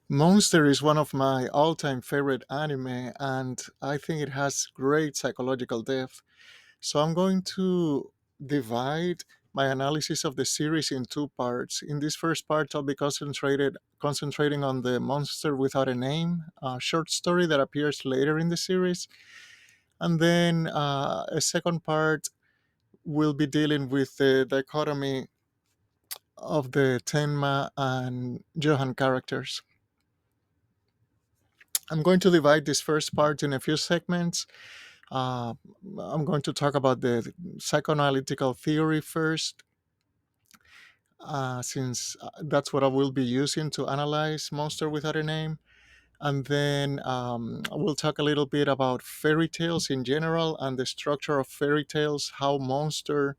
Monster is one of my all-time favorite anime, and I think it has great psychological depth. So I'm going to divide my analysis of the series in two parts. In this first part, I'll be concentrating on the Monster Without a Name, a short story that appears later in the series, and then a second part will be dealing with the dichotomy of the Tenma and Johan characters. I'm going to divide this first part in a few segments. Uh, I'm going to talk about the psychoanalytical theory first, since that's what I will be using to analyze Monster Without a Name. And then we'll talk a little bit about fairy tales in general and the structure of fairy tales, how Monster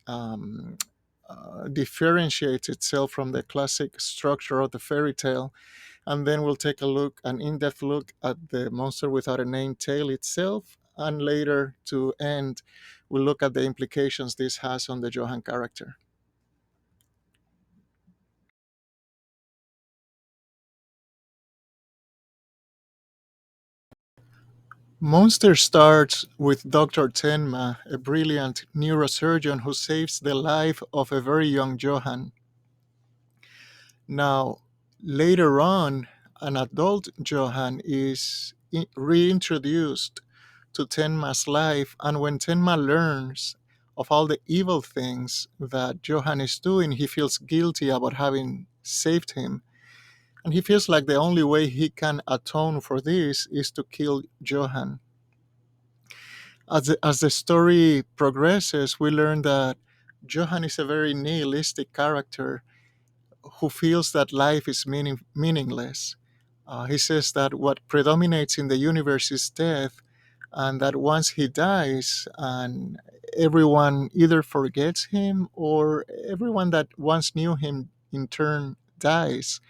um, differentiates itself from the classic structure of the fairy tale. And then we'll take a look, an in-depth look at the Monster Without a Name tale itself. And later, to end, we'll look at the implications this has on the Johan character. Monster starts with Dr. Tenma, a brilliant neurosurgeon who saves the life of a very young Johan. Now, later on, an adult Johan is reintroduced to Tenma's life, and when Tenma learns of all the evil things that Johan is doing, he feels guilty about having saved him. And he feels like the only way he can atone for this is to kill Johan. As the story progresses, we learn that Johan is a very nihilistic character who feels that life is meaningless. He says that what predominates in the universe is death, and that once he dies, and everyone either forgets him or everyone that once knew him in turn dies,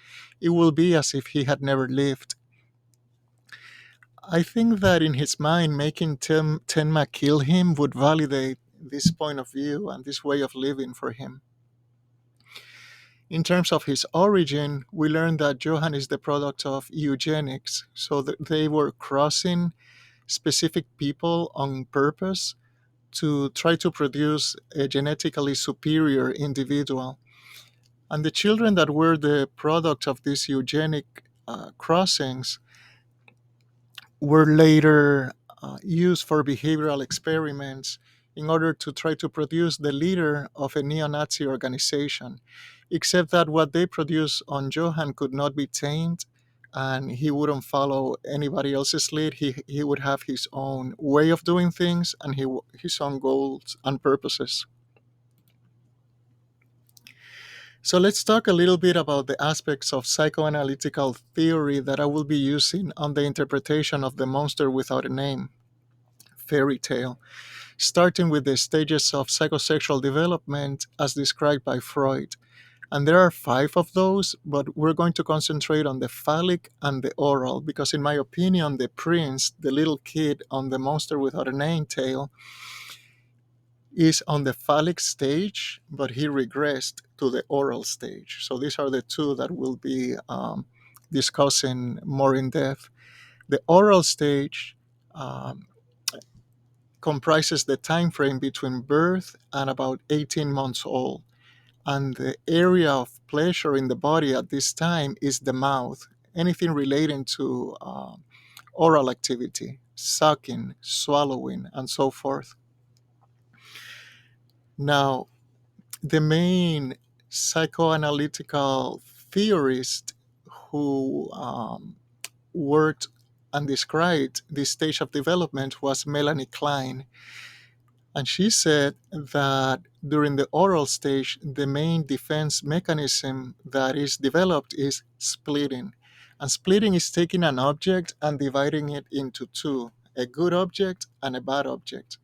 it will be as if he had never lived. I think that in his mind, making Tenma kill him would validate this point of view and this way of living for him. In terms of his origin, we learned that Johann is the product of eugenics, so that they were crossing specific people on purpose to try to produce a genetically superior individual. And the children that were the product of these eugenic crossings were later used for behavioral experiments in order to try to produce the leader of a neo Nazi organization. Except that what they produced on Johann could not be tamed, and he wouldn't follow anybody else's lead. He would have his own way of doing things and his own goals and purposes. So let's talk a little bit about the aspects of psychoanalytical theory that I will be using on the interpretation of the monster without a name fairy tale, starting with the stages of psychosexual development as described by Freud. And there are five of those, but we're going to concentrate on the phallic and the oral because, in my opinion, the prince, the little kid on the monster without a name tale, is on the phallic stage, but he regressed to the oral stage. So these are the two that we'll be discussing more in depth. The oral stage um, comprises the time frame between birth and about 18 months old. And the area of pleasure in the body at this time is the mouth, anything relating to oral activity, sucking, swallowing, and so forth. Now, the main psychoanalytical theorist who worked and described this stage of development was Melanie Klein. And she said that during the oral stage, the main defense mechanism that is developed is splitting. And splitting is taking an object and dividing it into two, a good object and a bad object.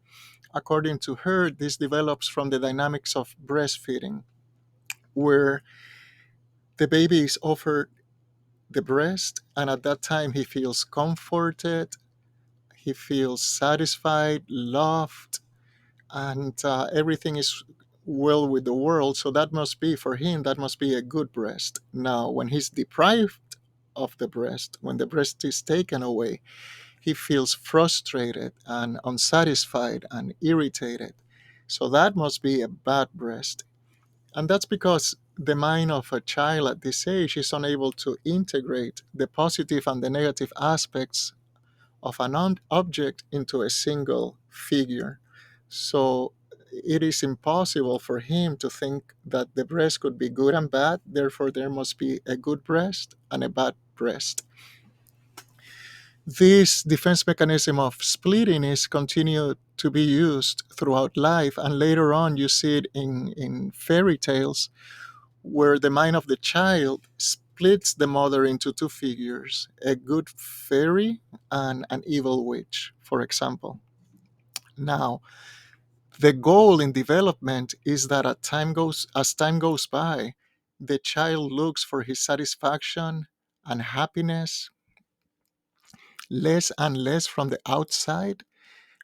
According to her, this develops from the dynamics of breastfeeding, where the baby is offered the breast, and at that time he feels comforted, he feels satisfied, loved, and everything is well with the world. So that must be for him, that must be a good breast. Now, when he's deprived of the breast. When the breast is taken away, he feels frustrated and unsatisfied and irritated. So that must be a bad breast. And that's because the mind of a child at this age is unable to integrate the positive and the negative aspects of an object into a single figure. So it is impossible for him to think that the breast could be good and bad. Therefore, there must be a good breast and a bad breast. This defense mechanism of splitting is continued to be used throughout life, and later on you see it in fairy tales where the mind of the child splits the mother into two figures, a good fairy and an evil witch, for example. Now, the goal in development is that as time goes by, the child looks for his satisfaction and happiness less and less from the outside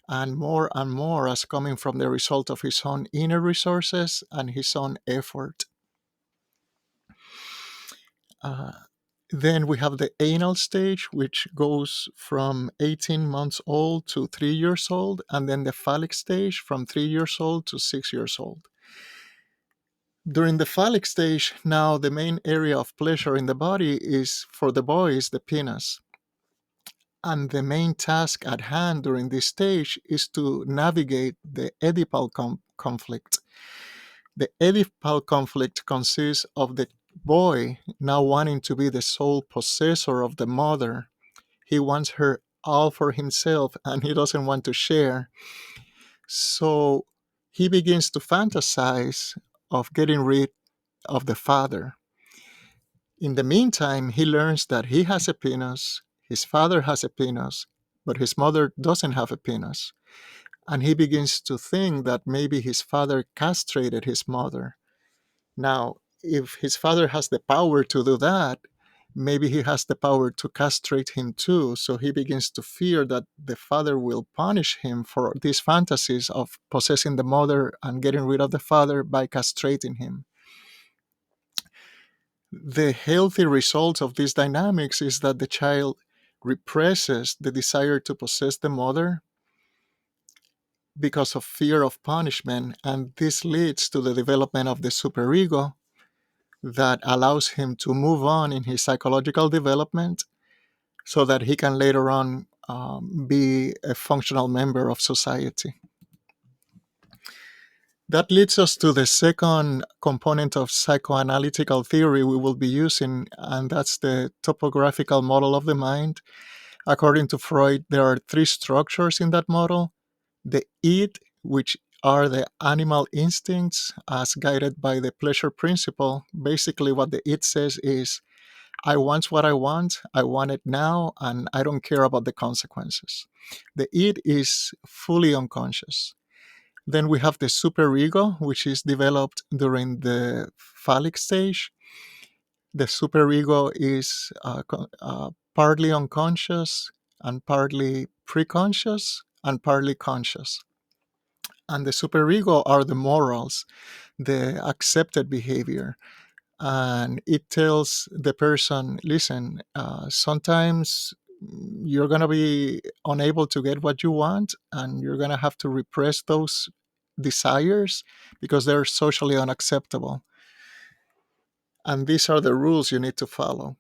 and more as coming from the result of his own inner resources and his own effort. Uh, then we have the anal stage, which goes from 18 months old to 3 years old, and then the phallic stage from 3 years old to 6 years old. During the phallic stage, now the main area of pleasure in the body is for the boy is the penis. And the main task at hand during this stage is to navigate the Oedipal conflict. The Oedipal conflict consists of the boy now wanting to be the sole possessor of the mother. He wants her all for himself and he doesn't want to share. So he begins to fantasize of getting rid of the father. In the meantime, he learns that he has a penis, his father has a penis, but his mother doesn't have a penis. And he begins to think that maybe his father castrated his mother. Now, if his father has the power to do that, maybe he has the power to castrate him too. So he begins to fear that the father will punish him for these fantasies of possessing the mother and getting rid of the father by castrating him. The healthy result of these dynamics is that the child represses the desire to possess the mother because of fear of punishment, and this leads to the development of the superego that allows him to move on in his psychological development so that he can later on be a functional member of society. That leads us to the second component of psychoanalytical theory we will be using, and that's the topographical model of the mind. According to Freud, there are three structures in that model: the id, which are the animal instincts as guided by the pleasure principle. Basically, what the id says is, I want what I want it now, and I don't care about the consequences. The id is fully unconscious. Then we have the superego, which is developed during the phallic stage. The superego is partly unconscious and partly preconscious and partly conscious. And the superego are the morals, the accepted behavior. And it tells the person, listen, sometimes you're going to be unable to get what you want, and you're going to have to repress those desires because they're socially unacceptable. And these are the rules you need to follow.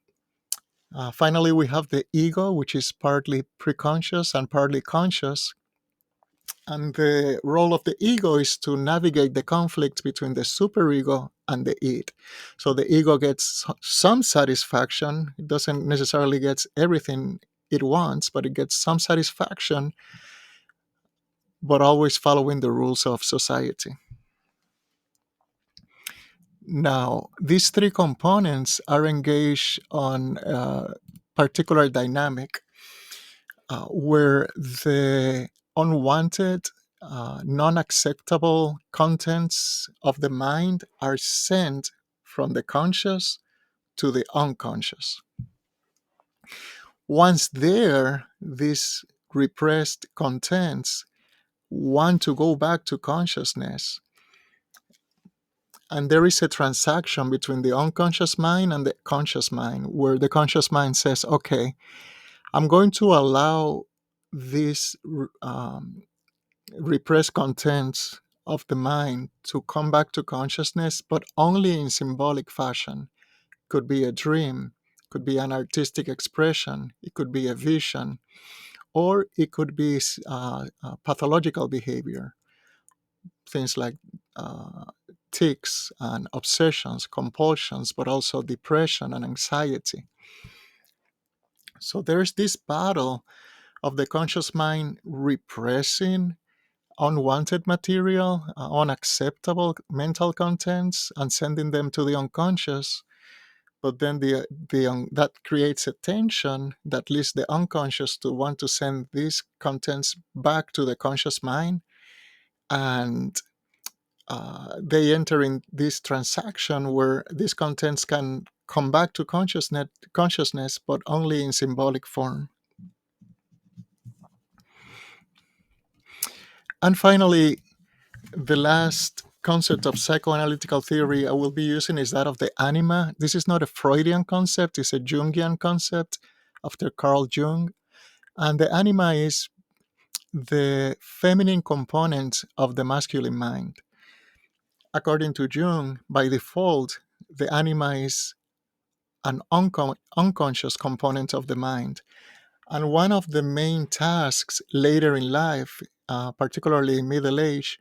Finally, we have the ego, which is partly preconscious and partly conscious. And the role of the ego is to navigate the conflict between the superego and the id. So the ego gets some satisfaction. It doesn't necessarily get everything it wants, but it gets some satisfaction, but always following the rules of society. Now, these three components are engaged on a particular dynamic where the unwanted, non acceptable contents of the mind are sent from the conscious to the unconscious. Once there, these repressed contents want to go back to consciousness. And there is a transaction between the unconscious mind and the conscious mind, where the conscious mind says, okay, I'm going to allow these repressed contents of the mind to come back to consciousness, but only in symbolic fashion. Could be a dream, could be an artistic expression, it could be a vision, or it could be pathological behavior, things like uh, tics and obsessions, compulsions, but also depression and anxiety. So there's this battle of the conscious mind repressing unwanted material, unacceptable mental contents, and sending them to the unconscious. But then that creates a tension that leads the unconscious to want to send these contents back to the conscious mind, and they enter in this transaction where these contents can come back to consciousness, but only in symbolic form. And finally, the last concept of psychoanalytical theory I will be using is that of the anima. This is not a Freudian concept, it's a Jungian concept after Carl Jung. And the anima is the feminine component of the masculine mind. According to Jung, by default, the anima is an unconscious component of the mind. And one of the main tasks later in life, particularly in middle age,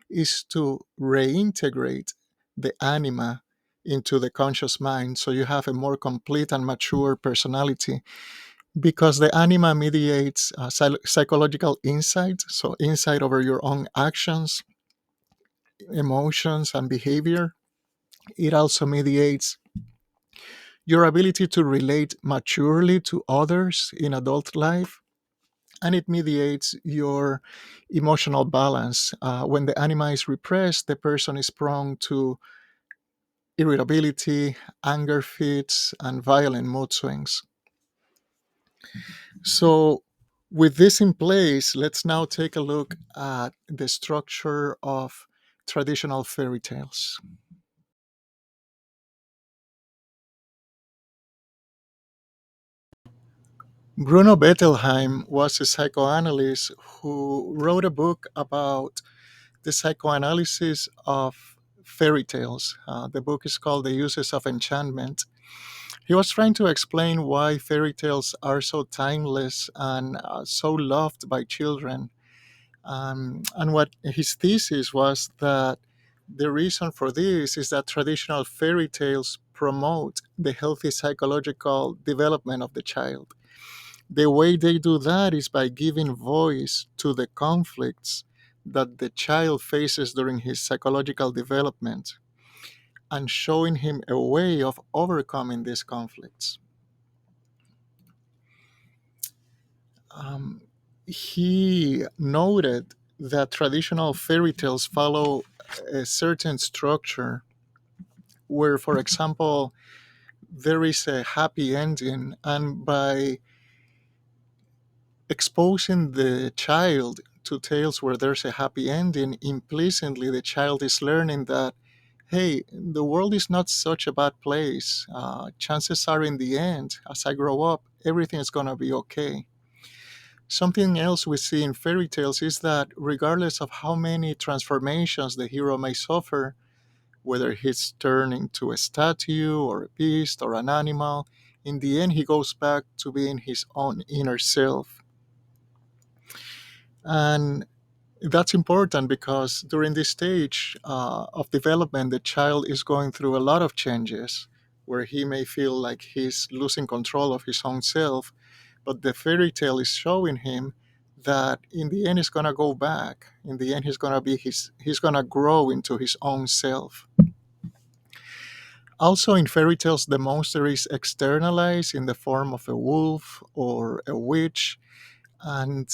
is to reintegrate the anima into the conscious mind so you have a more complete and mature personality, because the anima mediates psychological insight, so insight over your own actions, emotions, and behavior. It also mediates your ability to relate maturely to others in adult life, and it mediates your emotional balance. When the anima is repressed, the person is prone to irritability, anger fits, and violent mood swings. So, with this in place, let's now take a look at the structure of traditional fairy tales. Bruno Bettelheim was a psychoanalyst who wrote a book about the psychoanalysis of fairy tales. The book is called The Uses of Enchantment. He was trying to explain why fairy tales are so timeless and so loved by children. And what his thesis was that the reason for this is that traditional fairy tales promote the healthy psychological development of the child. The way they do that is by giving voice to the conflicts that the child faces during his psychological development and showing him a way of overcoming these conflicts. Um, he noted that traditional fairy tales follow a certain structure where, for example, there is a happy ending, and by exposing the child to tales where there's a happy ending, implicitly the child is learning that, hey, the world is not such a bad place. Chances are, in the end, as I grow up, everything is going to be okay. Something else we see in fairy tales is that regardless of how many transformations the hero may suffer, whether he's turned into a statue or a beast or an animal, in the end he goes back to being his own inner self. And that's important because during this stage of development, the child is going through a lot of changes where he may feel like he's losing control of his own self, but the fairy tale is showing him that in the end he's going to go back. In the end he's going to grow into his own self. Also, in fairy tales, the monster is externalized in the form of a wolf or a witch, and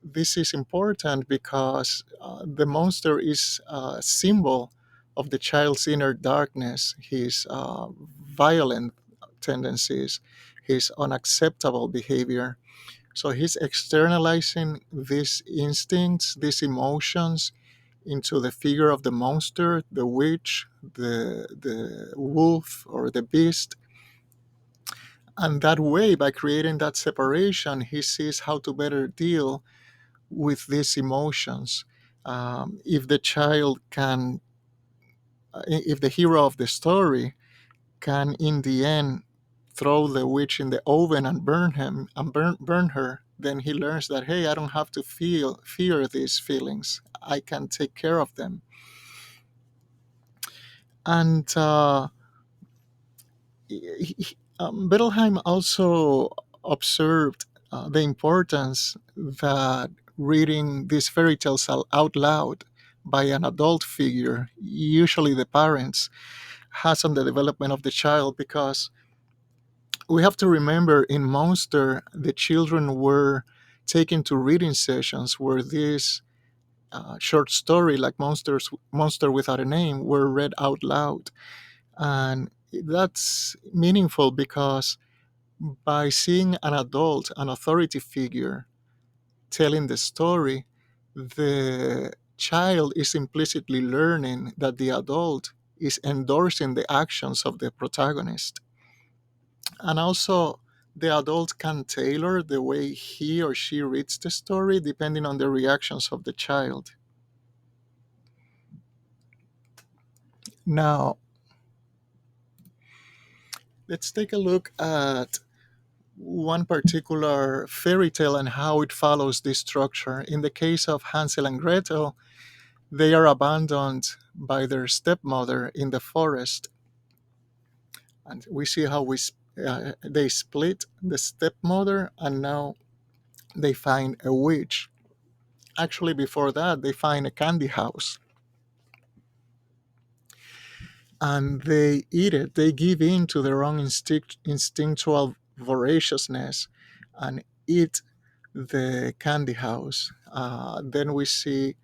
this is important because the monster is a symbol of the child's inner darkness, his violent tendencies, his unacceptable behavior. So he's externalizing these instincts, these emotions into the figure of the monster, the witch, the wolf, or the beast. And that way, by creating that separation, he sees how to better deal with these emotions. If the child can, if the hero of the story can, in the end, throw the witch in the oven and burn him and burn her, then he learns that, hey, I don't have to fear these feelings. I can take care of them. And Bettelheim also observed the importance that reading these fairy tales out loud by an adult figure, usually the parents, has on the development of the child, because we have to remember in Monster, the children were taken to reading sessions where this short story, like Monster Without a Name, were read out loud. And that's meaningful because by seeing an adult, an authority figure, telling the story, the child is implicitly learning that the adult is endorsing the actions of the protagonist. And also, the adult can tailor the way he or she reads the story depending on the reactions of the child. Now, let's take a look at one particular fairy tale and how it follows this structure. In the case of Hansel and Gretel, they are abandoned by their stepmother in the forest. And we see how they split the stepmother, and now they find a witch. Actually, before that, they find a candy house and they eat it. They give in to their own instinctual voraciousness and eat the candy house. Then we see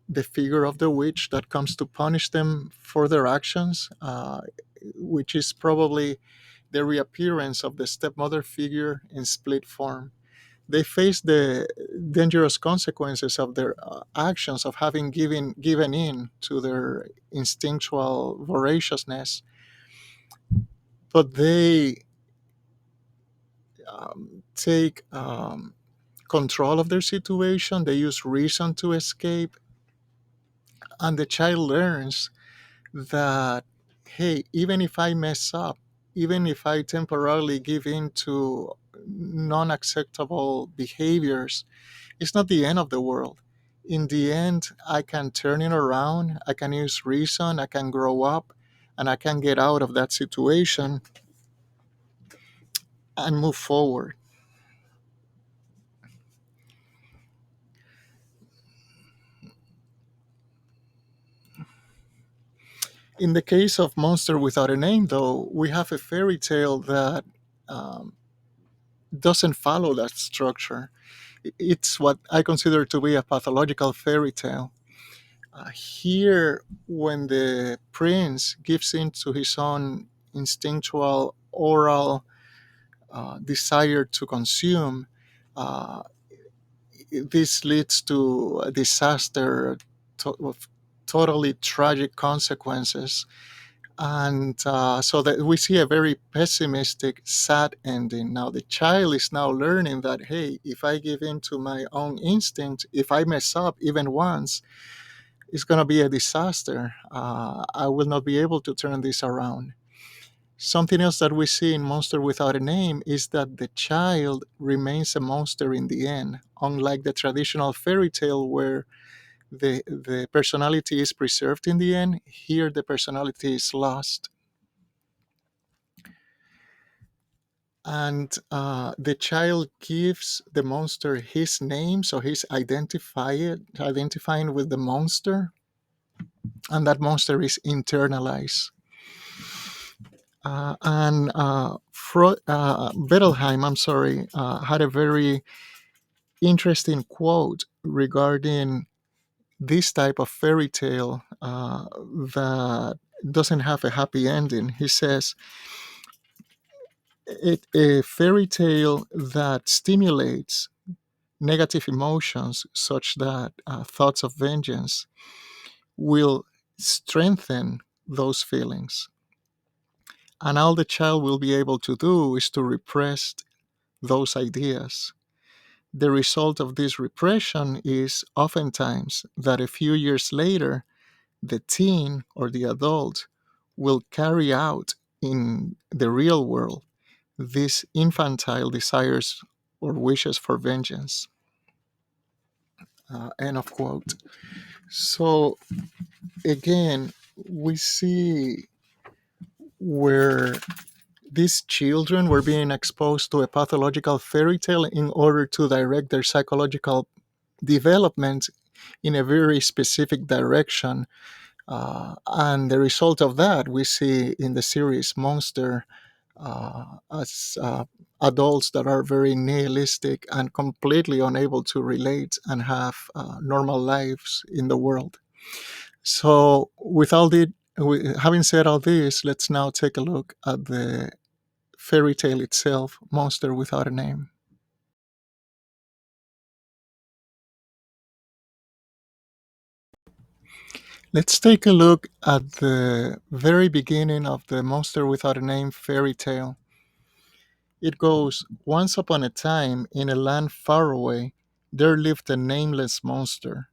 the figure of the witch that comes to punish them for their actions, which is probably the reappearance of the stepmother figure in split form. They face the dangerous consequences of their actions, of having given in to their instinctual voraciousness, but they take control of their situation. They use reason to escape, and the child learns that, hey, even if I mess up, even if I temporarily give in to non acceptable behaviors, it's not the end of the world. In the end, I can turn it around, I can use reason, I can grow up, and I can get out of that situation and move forward. In the case of Monster Without a Name, though, we have a fairy tale that um, doesn't follow that structure. It's what I consider to be a pathological fairy tale. Here, when the prince gives in to his own instinctual oral desire to consume, uh, this leads to a disaster of totally tragic consequences. And so that we see a very pessimistic, sad ending. Now the child is now learning that, hey, if I give in to my own instinct, if I mess up even once, it's going to be a disaster. I will not be able to turn this around. Something else that we see in Monster Without a Name is that the child remains a monster in the end, unlike the traditional fairy tale where the personality is preserved in the end. Here, the personality is lost. And the child gives the monster his name, so he's identifying with the monster, and that monster is internalized. Bettelheim, I'm sorry, had a very interesting quote regarding this type of fairy tale that doesn't have a happy ending. He says, a fairy tale that stimulates negative emotions, such that thoughts of vengeance will strengthen those feelings. And all the child will be able to do is to repress those ideas. The result of this repression is oftentimes that a few years later, the teen or the adult will carry out in the real world these infantile desires or wishes for vengeance. End of quote. So, again, we see where these children were being exposed to a pathological fairy tale in order to direct their psychological development in a very specific direction. And the result of that we see in the series Monster, as adults that are very nihilistic and completely unable to relate and have normal lives in the world. So, having said all this, let's now take a look at the fairy tale itself, Monster Without a Name. Let's take a look at the very beginning of the Monster Without a Name fairy tale. It goes, once upon a time, in a land far away, there lived a nameless monster.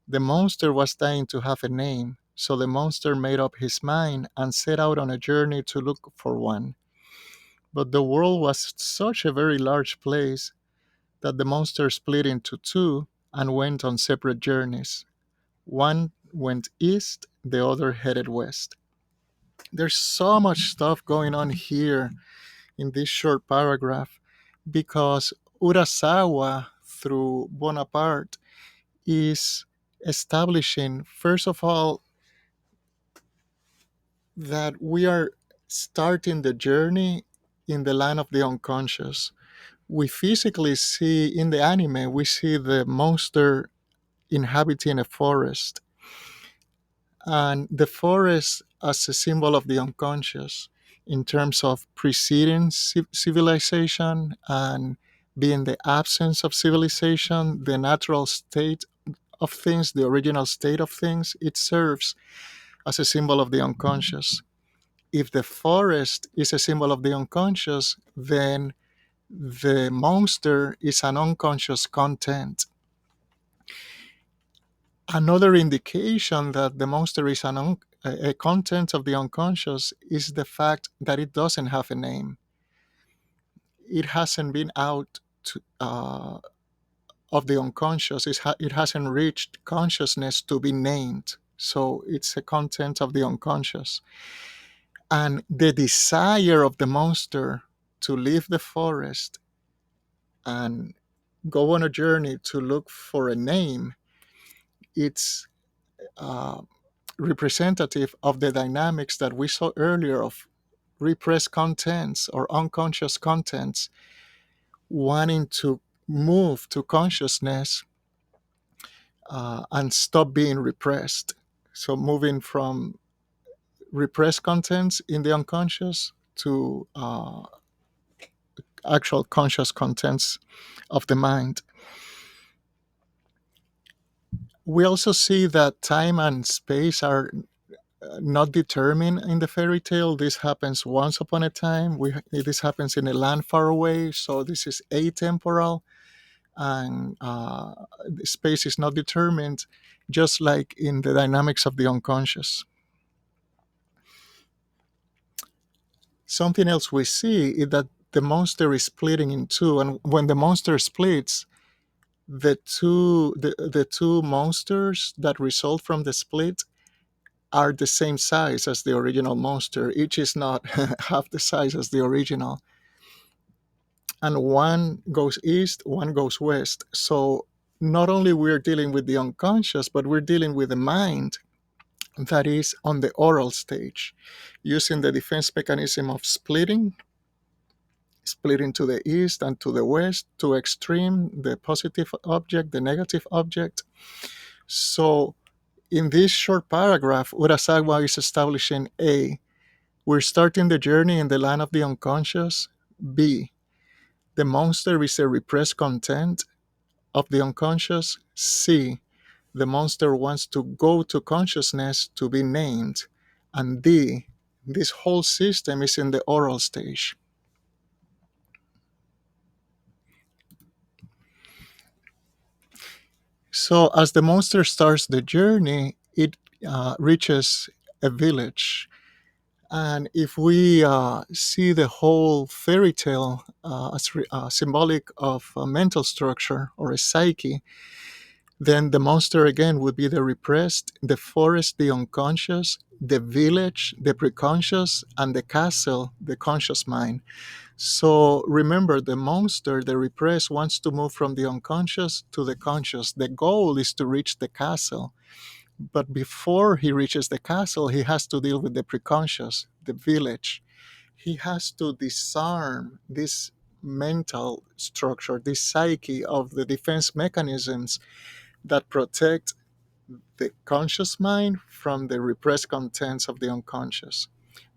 The monster was dying to have a name, so the monster made up his mind and set out on a journey to look for one. But the world was such a very large place that the monster split into two and went on separate journeys. One went east, the other headed west. There's so much stuff going on here in this short paragraph because Urasawa, through Bonaparte, is establishing, first of all, that we are starting the journey in the land of the unconscious. We physically see in the anime, we see the monster inhabiting a forest, and the forest as a symbol of the unconscious in terms of preceding civilization and being the absence of civilization, the natural state of things, the original state of things. It serves as a symbol of the unconscious. If the forest is a symbol of the unconscious, then the monster is an unconscious content. Another indication that the monster is a content of the unconscious is the fact that it doesn't have a name. It hasn't been out of the unconscious. It hasn't reached consciousness to be named. So it's a content of the unconscious. And the desire of the monster to leave the forest and go on a journey to look for a name, it's uh, representative of the dynamics that we saw earlier of repressed contents or unconscious contents wanting to move to consciousness and stop being repressed. So, moving from repressed contents in the unconscious to actual conscious contents of the mind. We also see that time and space are not determined in the fairy tale. This happens once upon a time. This happens in a land far away, so this is atemporal, and space is not determined, just like in the dynamics of the unconscious. Something else we see is that the monster is splitting in two, and when the monster splits, the two monsters that result from the split are the same size as the original monster. Each is not half the size as the original. And one goes east, one goes west. So not only we're dealing with the unconscious, but we're dealing with the mind that is on the oral stage, using the defense mechanism of splitting to the east and to the west, to extreme, the positive object, the negative object. So in this short paragraph, Urasawa is establishing A, we're starting the journey in the land of the unconscious. B, the monster is a repressed content of the unconscious. C, the monster wants to go to consciousness to be named. And D, this whole system is in the oral stage. So, as the monster starts the journey, it reaches a village. And if we see the whole fairy tale as symbolic of a mental structure or a psyche, then the monster again would be the repressed, the forest, the unconscious, the village, the preconscious, and the castle, the conscious mind. So remember, the monster, the repressed, wants to move from the unconscious to the conscious. The goal is to reach the castle. But before he reaches the castle, he has to deal with the preconscious, the village. He has to disarm this mental structure, this psyche of the defense mechanisms that protect the conscious mind from the repressed contents of the unconscious.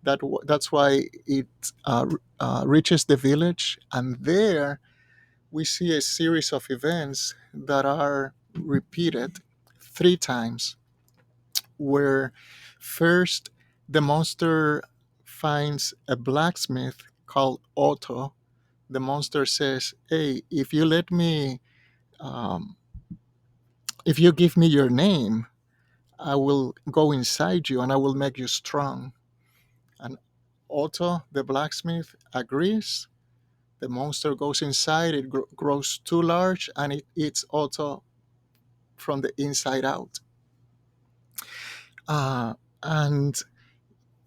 That's why it reaches the village, and there we see a series of events that are repeated three times. Where first the monster finds a blacksmith called Otto. The monster says, "Hey, um, if you give me your name, I will go inside you and I will make you strong." And Otto, the blacksmith, agrees. The monster goes inside, it grows too large, and it eats Otto from the inside out. And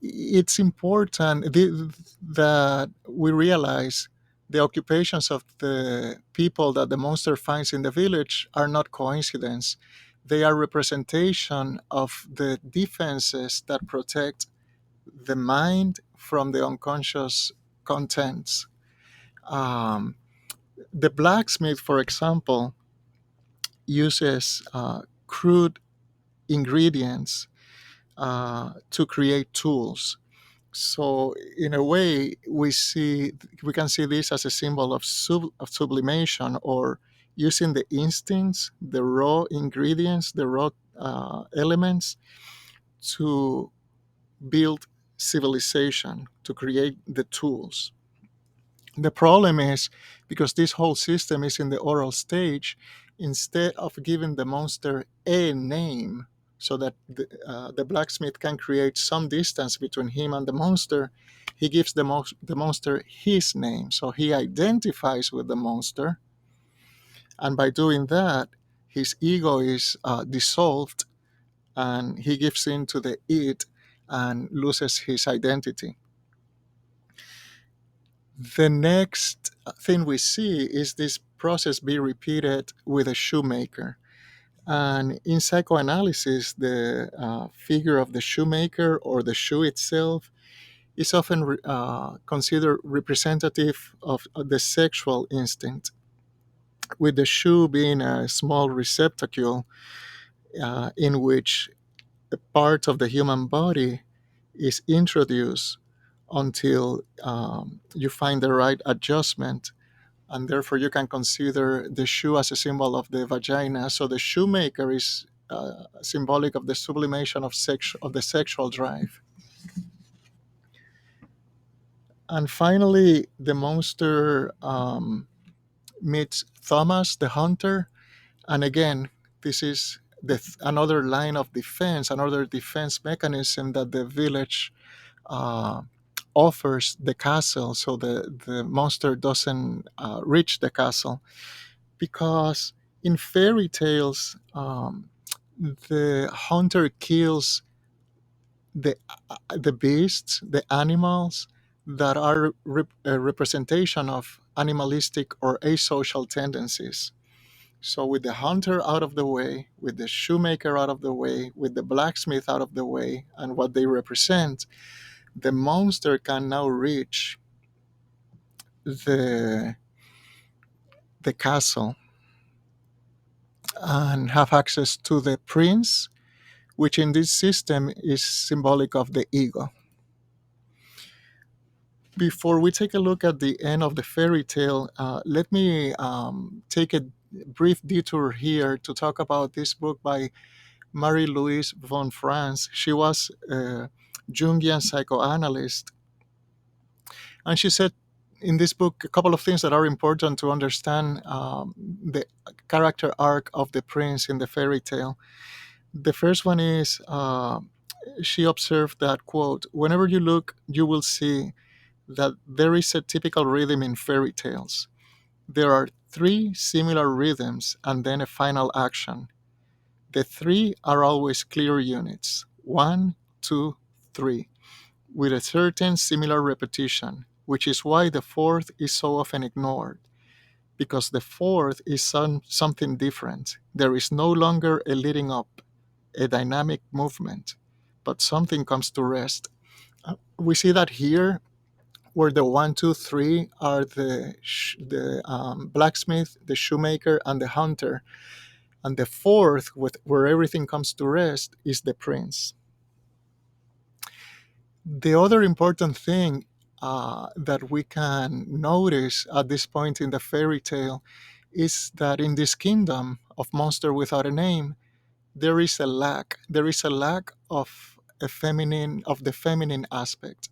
it's important that we realize the occupations of the people that the monster finds in the village are not coincidence. They are representation of the defenses that protect the mind from the unconscious contents. Um, the blacksmith, for example, uses crude ingredients to create tools. So, in a way, we can see this as a symbol of, of sublimation, or using the instincts, the raw ingredients, the raw elements to build civilization, to create the tools. The problem is, because this whole system is in the oral stage, instead of giving the monster a name so that the blacksmith can create some distance between him and the monster, he gives the monster his name. So he identifies with the monster. And by doing that, his ego is dissolved, and he gives in to the id and loses his identity. The next thing we see is this process be repeated with a shoemaker. And in psychoanalysis, the figure of the shoemaker or the shoe itself is often considered representative of the sexual instinct, with the shoe being a small receptacle in which a part of the human body is introduced until you find the right adjustment, and therefore you can consider the shoe as a symbol of the vagina. So the shoemaker is symbolic of the sublimation of the sexual drive. And finally, the monster meets Thomas, the hunter, and again, this is another line of defense, another defense mechanism that the village uh, offers the castle, so the monster doesn't reach the castle. Because in fairy tales, the hunter kills the beasts, the animals that are a representation of animalistic or asocial tendencies. So, with the hunter out of the way, with the shoemaker out of the way, with the blacksmith out of the way, and what they represent, the monster can now reach the the castle and have access to the prince, which in this system is symbolic of the ego. Before we take a look at the end of the fairy tale, let me take brief detour here to talk about this book by Marie-Louise von Franz. She was a Jungian psychoanalyst, and she said in this book a couple of things that are important to understand the character arc of the prince in the fairy tale. The first one is she observed that, quote, whenever you look, you will see that there is a typical rhythm in fairy tales. There are three similar rhythms and then a final action. The three are always clear units: one, two, three, with a certain similar repetition, which is why the fourth is so often ignored, because the fourth is something different. There is no longer a leading up, a dynamic movement, but something comes to rest. We see that here, where the one, two, three are the blacksmith, the shoemaker, and the hunter, and the fourth, where everything comes to rest, is the prince. The other important thing that we can notice at this point in the fairy tale is that in this kingdom of monster without a name, there is a lack. There is a lack of the feminine aspect.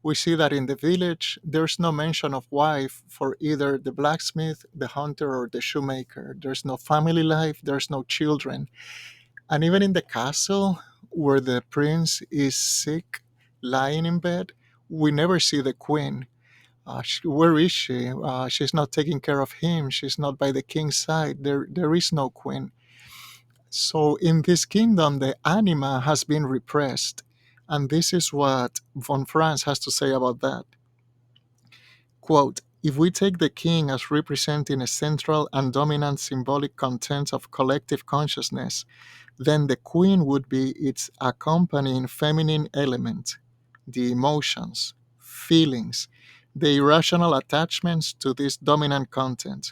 We see that in the village, there's no mention of wife for either the blacksmith, the hunter, or the shoemaker. There's no family life. There's no children. And even in the castle, where the prince is sick, lying in bed, we never see the queen. Where is she? She's not taking care of him. She's not by the king's side. There is no queen. So in this kingdom, the anima has been repressed. And this is what von Franz has to say about that. Quote, if we take the king as representing a central and dominant symbolic content of collective consciousness, then the queen would be its accompanying feminine element, the emotions, feelings, the irrational attachments to this dominant content.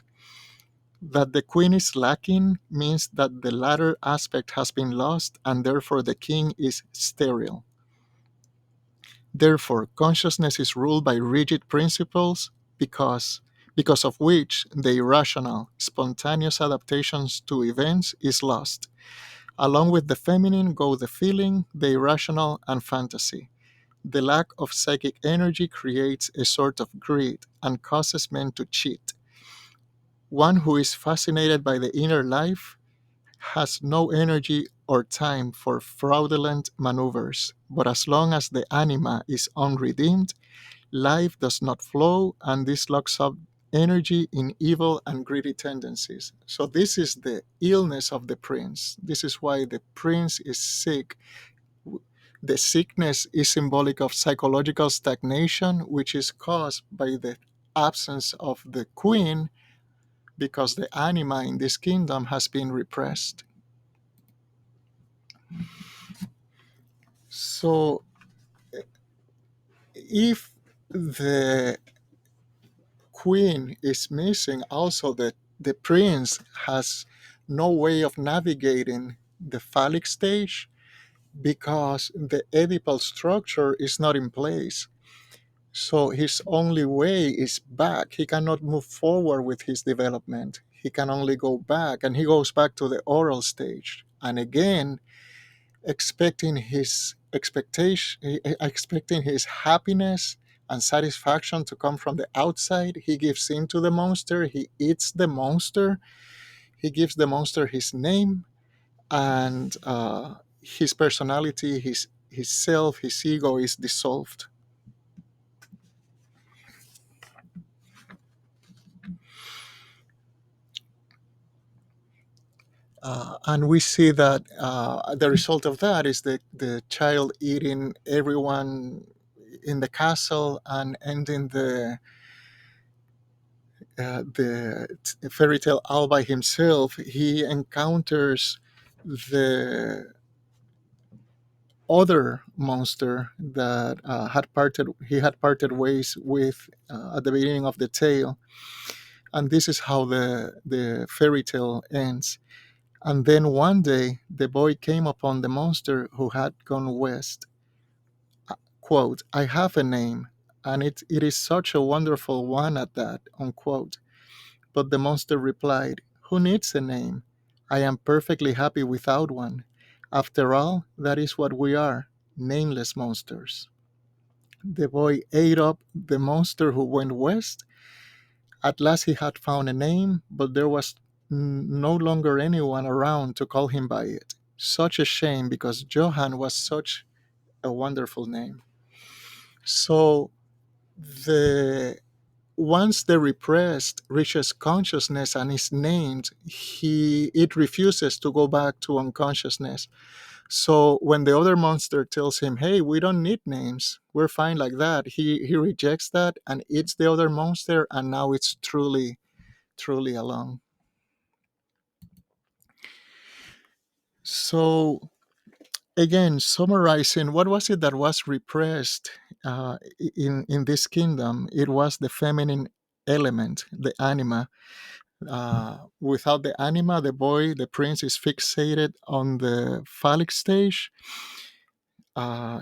That the queen is lacking means that the latter aspect has been lost, and therefore the king is sterile. Therefore, consciousness is ruled by rigid principles because of which the irrational, spontaneous adaptations to events is lost. Along with the feminine go the feeling, the irrational, and fantasy. The lack of psychic energy creates a sort of greed and causes men to cheat. One who is fascinated by the inner life has no energy or time for fraudulent maneuvers, but as long as the anima is unredeemed, life does not flow, and this locks up energy in evil and greedy tendencies. So, this is the illness of the prince. This is why the prince is sick. The sickness is symbolic of psychological stagnation, which is caused by the absence of the queen, because the anima in this kingdom has been repressed. So, if the queen is missing, also the prince has no way of navigating the phallic stage, because the Oedipal structure is not in place. So his only way is back. He cannot move forward with his development. He can only go back, and he goes back to the oral stage. And again, expecting his happiness and satisfaction to come from the outside. He gives in to the monster. He eats the monster. He gives the monster his name, and his personality, his self, his ego is dissolved. And we see that the result of that is the child eating everyone in the castle and ending the fairy tale all by himself. He encounters the other monster that he had parted ways with at the beginning of the tale, and this is how the fairy tale ends. And then one day, the boy came upon the monster who had gone west. Quote, I have a name, and it is such a wonderful one at that, unquote. But the monster replied, Who needs a name? I am perfectly happy without one. After all, that is what we are, nameless monsters. The boy ate up the monster who went west. At last he had found a name, but there was no longer anyone around to call him by it. Such a shame because Johan was such a wonderful name. So the once the repressed reaches consciousness and is named, it refuses to go back to unconsciousness. So when the other monster tells him, "Hey, we don't need names. We're fine like that," he rejects that and eats the other monster, and now it's truly alone. So again, summarizing, what was it that was repressed in this kingdom? It was the feminine element, the anima. Without the anima, the boy, the prince, is fixated on the phallic stage.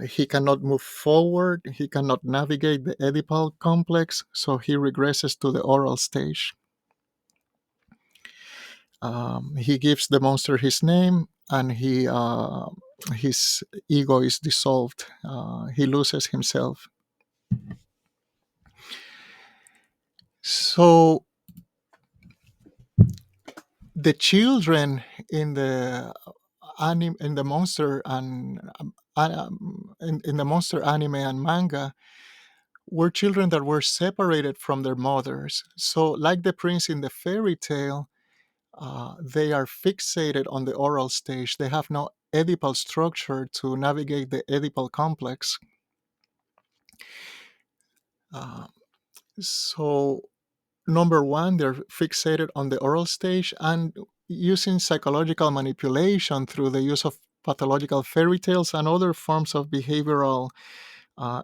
He cannot move forward. He cannot navigate the Oedipal complex, so he regresses to the oral stage. He gives the monster his name, and his ego is dissolved. He loses himself. So the children in the in the monster and in the monster anime and manga were children that were separated from their mothers. So, like the prince in the fairy tale, they are fixated on the oral stage. They have no Oedipal structure to navigate the Oedipal complex. Uh, so, number one, they're fixated on the oral stage, and using psychological manipulation through the use of pathological fairy tales and other forms of behavioral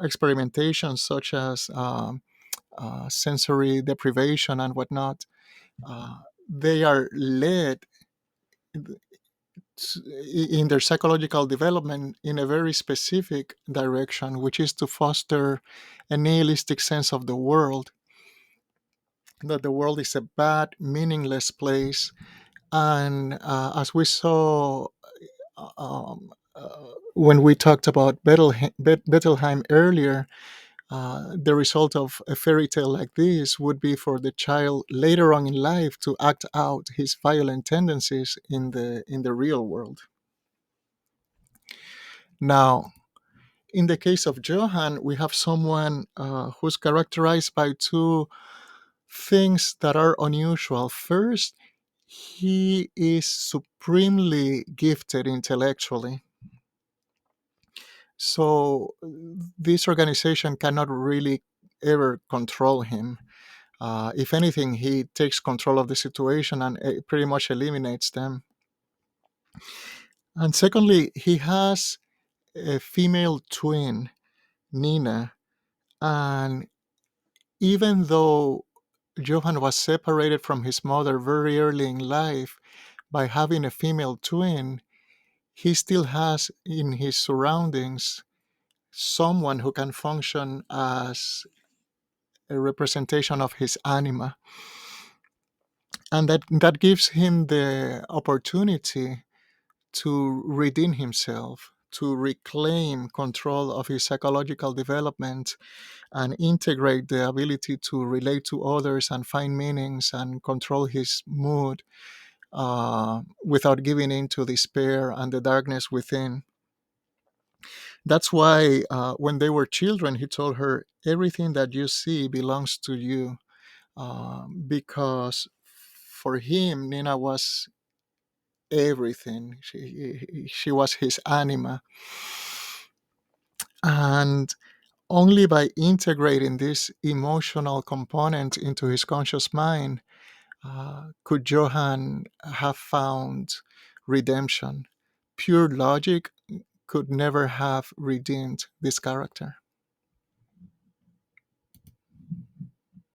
experimentation, such as sensory deprivation and whatnot. Uh, they are led in their psychological development in a very specific direction, which is to foster a nihilistic sense of the world, that the world is a bad, meaningless place. And as we saw when we talked about Bettelheim earlier, the result of a fairy tale like this would be for the child later on in life to act out his violent tendencies in the real world. Now, in the case of Johan, we have someone who's characterized by two things that are unusual. First, he is supremely gifted intellectually. So, this organization cannot really ever control him. If anything, he takes control of the situation and pretty much eliminates them. And secondly, he has a female twin, Nina, and even though Johann was separated from his mother very early in life by having a female twin, he still has in his surroundings someone who can function as a representation of his anima. And that gives him the opportunity to redeem himself, to reclaim control of his psychological development and integrate the ability to relate to others and find meanings and control his mood without giving in to despair and the darkness within. That's why when they were children, he told her, "Everything that you see belongs to you," because for him, Nina was everything. She was his anima. And only by integrating this emotional component into his conscious mind could Johann have found redemption. Pure logic could never have redeemed this character.